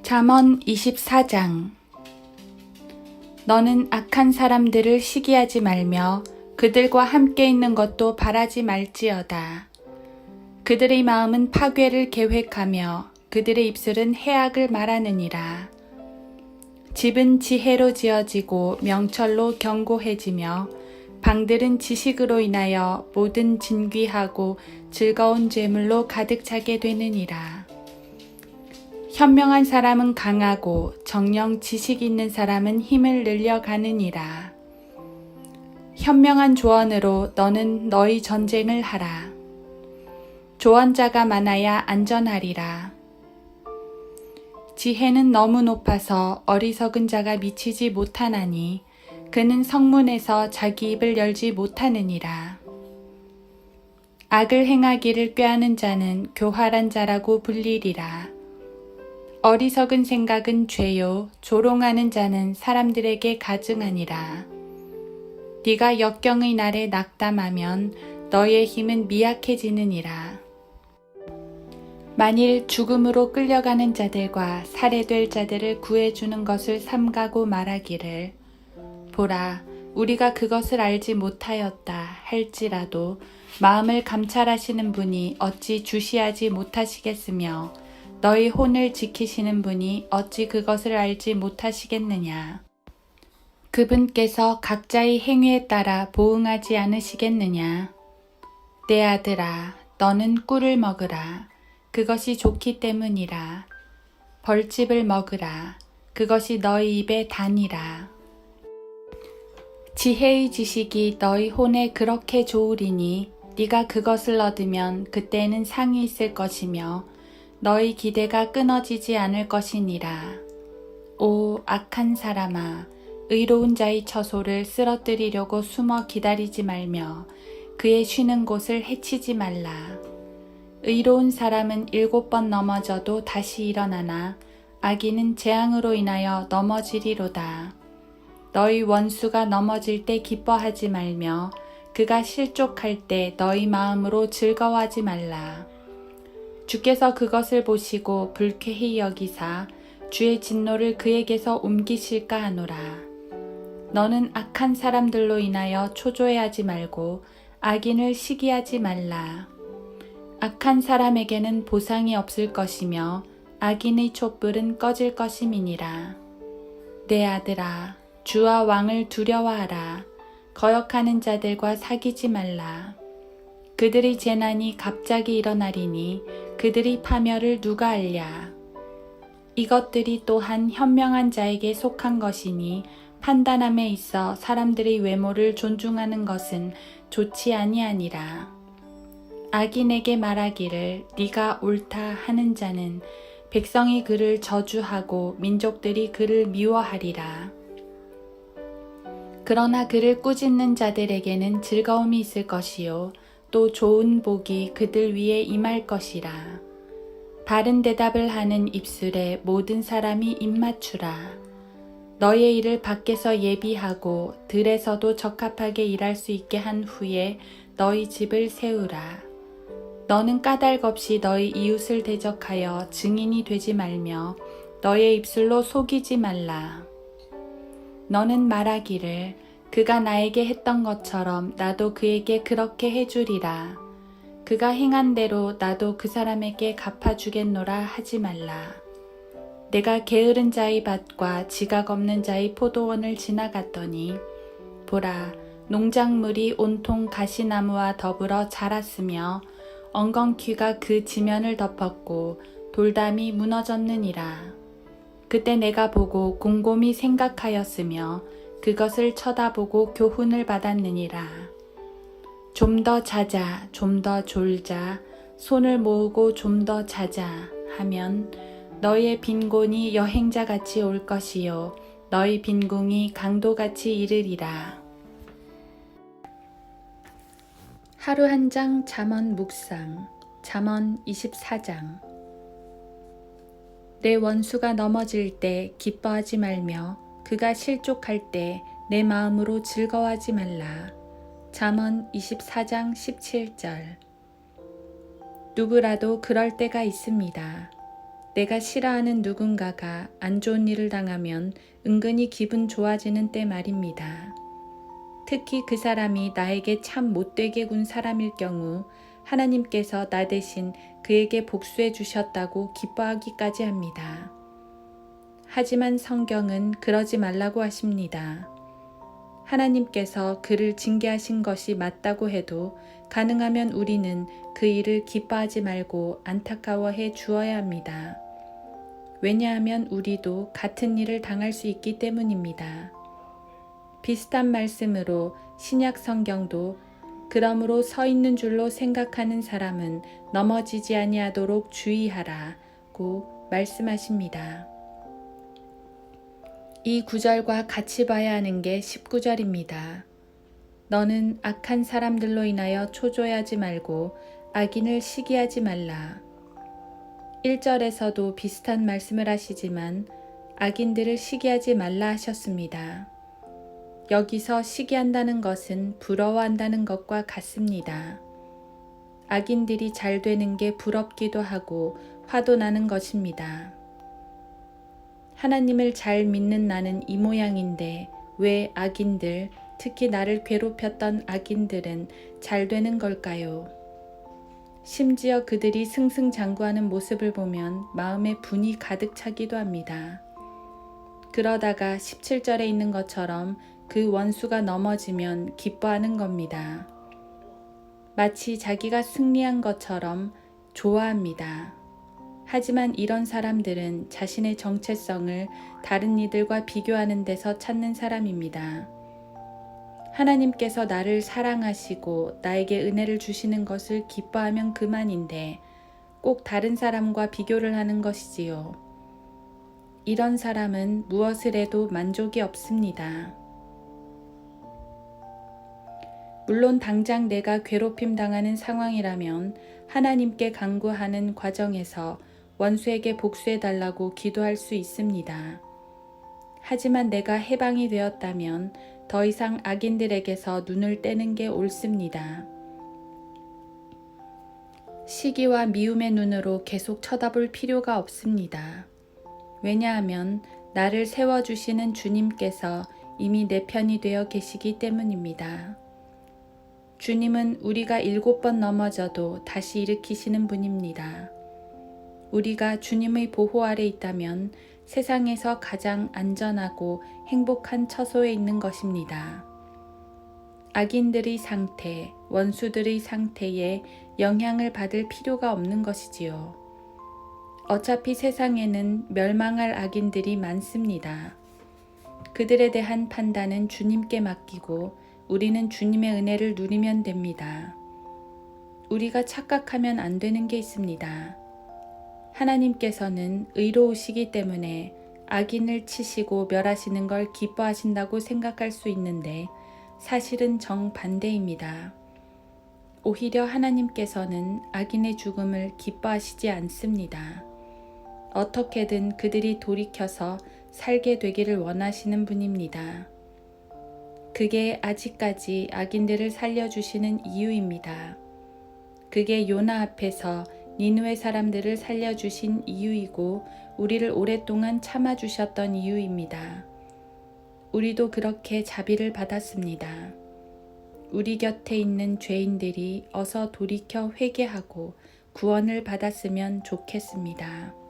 잠언 24장. 너는 악한 사람들을 시기하지 말며 그들과 함께 있는 것도 바라지 말지어다. 그들의 마음은 파괴를 계획하며 그들의 입술은 해악을 말하느니라. 집은 지혜로 지어지고 명철로 견고해지며 방들은 지식으로 인하여 모든 진귀하고 즐거운 재물로 가득 차게 되느니라. 현명한 사람은 강하고 정녕 지식 있는 사람은 힘을 늘려가느니라. 현명한 조언으로 너는 너희 전쟁을 하라. 조언자가 많아야 안전하리라. 지혜는 너무 높아서 어리석은 자가 미치지 못하나니 그는 성문에서 자기 입을 열지 못하느니라. 악을 행하기를 꾀하는 자는 교활한 자라고 불리리라. 어리석은 생각은 죄요, 조롱하는 자는 사람들에게 가증하니라. 네가 역경의 날에 낙담하면 너의 힘은 미약해지느니라. 만일 죽음으로 끌려가는 자들과 살해될 자들을 구해주는 것을 삼가고 말하기를 보라, 우리가 그것을 알지 못하였다 할지라도 마음을 감찰하시는 분이 어찌 주시하지 못하시겠으며 너희 혼을 지키시는 분이 어찌 그것을 알지 못하시겠느냐. 그분께서 각자의 행위에 따라 보응하지 않으시겠느냐. 내 아들아, 너는 꿀을 먹으라. 그것이 좋기 때문이라. 벌집을 먹으라. 그것이 너희 입에 다니라. 지혜의 지식이 너희 혼에 그렇게 좋으리니 네가 그것을 얻으면 그때는 상이 있을 것이며 너희 기대가 끊어지지 않을 것이니라. 오 악한 사람아, 의로운 자의 처소를 쓰러뜨리려고 숨어 기다리지 말며 그의 쉬는 곳을 해치지 말라. 의로운 사람은 7번 넘어져도 다시 일어나나 악인은 재앙으로 인하여 넘어지리로다. 너희 원수가 넘어질 때 기뻐하지 말며 그가 실족할 때 너희 마음으로 즐거워하지 말라. 주께서 그것을 보시고 불쾌히 여기사 주의 진노를 그에게서 옮기실까 하노라. 너는 악한 사람들로 인하여 초조해하지 말고 악인을 시기하지 말라. 악한 사람에게는 보상이 없을 것이며 악인의 촛불은 꺼질 것임이니라. 내 아들아, 주와 왕을 두려워하라. 거역하는 자들과 사귀지 말라. 그들의 재난이 갑자기 일어나리니 그들의 파멸을 누가 알랴. 이것들이 또한 현명한 자에게 속한 것이니 판단함에 있어 사람들의 외모를 존중하는 것은 좋지 아니하니라. 악인에게 말하기를 네가 옳다 하는 자는 백성이 그를 저주하고 민족들이 그를 미워하리라. 그러나 그를 꾸짖는 자들에게는 즐거움이 있을 것이요 또 좋은 복이 그들 위에 임할 것이라. 바른 대답을 하는 입술에 모든 사람이 입맞추라. 너의 일을 밖에서 예비하고 들에서도 적합하게 일할 수 있게 한 후에 너희 집을 세우라. 너는 까닭 없이 너희 이웃을 대적하여 증인이 되지 말며 너의 입술로 속이지 말라. 너는 말하기를 그가 나에게 했던 것처럼 나도 그에게 그렇게 해주리라. 그가 행한 대로 나도 그 사람에게 갚아주겠노라 하지 말라. 내가 게으른 자의 밭과 지각 없는 자의 포도원을 지나갔더니 보라, 농작물이 온통 가시나무와 더불어 자랐으며 엉겅퀴가 그 지면을 덮었고 돌담이 무너졌느니라. 그때 내가 보고 곰곰이 생각하였으며 그것을 쳐다보고 교훈을 받았느니라. 좀 더 자자, 좀 더 졸자, 손을 모으고 좀 더 자자 하면 너희의 빈곤이 여행자같이 올 것이요 너희 빈궁이 강도같이 이르리라. 하루 한 장 잠언 묵상. 잠언 24장. 내 원수가 넘어질 때 기뻐하지 말며 그가 실족할 때 내 마음으로 즐거워하지 말라. 잠언 24장 17절. 누구라도 그럴 때가 있습니다. 내가 싫어하는 누군가가 안 좋은 일을 당하면 은근히 기분 좋아지는 때 말입니다. 특히 그 사람이 나에게 참 못되게 군 사람일 경우 하나님께서 나 대신 그에게 복수해 주셨다고 기뻐하기까지 합니다. 하지만 성경은 그러지 말라고 하십니다. 하나님께서 그를 징계하신 것이 맞다고 해도 가능하면 우리는 그 일을 기뻐하지 말고 안타까워해 주어야 합니다. 왜냐하면 우리도 같은 일을 당할 수 있기 때문입니다. 비슷한 말씀으로 신약 성경도 그러므로 서 있는 줄로 생각하는 사람은 넘어지지 아니하도록 주의하라고 말씀하십니다. 이 구절과 같이 봐야 하는 게 19절입니다. 너는 악한 사람들로 인하여 초조해하지 말고 악인을 시기하지 말라. 1절에서도 비슷한 말씀을 하시지만 악인들을 시기하지 말라 하셨습니다. 여기서 시기한다는 것은 부러워한다는 것과 같습니다. 악인들이 잘 되는 게 부럽기도 하고 화도 나는 것입니다. 하나님을 잘 믿는 나는 이 모양인데 왜 악인들, 특히 나를 괴롭혔던 악인들은 잘 되는 걸까요? 심지어 그들이 승승장구하는 모습을 보면 마음에 분이 가득 차기도 합니다. 그러다가 17절에 있는 것처럼 그 원수가 넘어지면 기뻐하는 겁니다. 마치 자기가 승리한 것처럼 좋아합니다. 하지만 이런 사람들은 자신의 정체성을 다른 이들과 비교하는 데서 찾는 사람입니다. 하나님께서 나를 사랑하시고 나에게 은혜를 주시는 것을 기뻐하면 그만인데 꼭 다른 사람과 비교를 하는 것이지요. 이런 사람은 무엇을 해도 만족이 없습니다. 물론 당장 내가 괴롭힘 당하는 상황이라면 하나님께 간구하는 과정에서 원수에게 복수해 달라고 기도할 수 있습니다. 하지만 내가 해방이 되었다면 더 이상 악인들에게서 눈을 떼는 게 옳습니다. 시기와 미움의 눈으로 계속 쳐다볼 필요가 없습니다. 왜냐하면 나를 세워주시는 주님께서 이미 내 편이 되어 계시기 때문입니다. 주님은 우리가 7번 넘어져도 다시 일으키시는 분입니다. 우리가 주님의 보호 아래 있다면 세상에서 가장 안전하고 행복한 처소에 있는 것입니다. 악인들의 상태, 원수들의 상태에 영향을 받을 필요가 없는 것이지요. 어차피 세상에는 멸망할 악인들이 많습니다. 그들에 대한 판단은 주님께 맡기고 우리는 주님의 은혜를 누리면 됩니다. 우리가 착각하면 안 되는 게 있습니다. 하나님께서는 의로우시기 때문에 악인을 치시고 멸하시는 걸 기뻐하신다고 생각할 수 있는데 사실은 정반대입니다. 오히려 하나님께서는 악인의 죽음을 기뻐하시지 않습니다. 어떻게든 그들이 돌이켜서 살게 되기를 원하시는 분입니다. 그게 아직까지 악인들을 살려주시는 이유입니다. 그게 요나 앞에서 니느웨 사람들을 살려주신 이유이고 우리를 오랫동안 참아주셨던 이유입니다. 우리도 그렇게 자비를 받았습니다. 우리 곁에 있는 죄인들이 어서 돌이켜 회개하고 구원을 받았으면 좋겠습니다.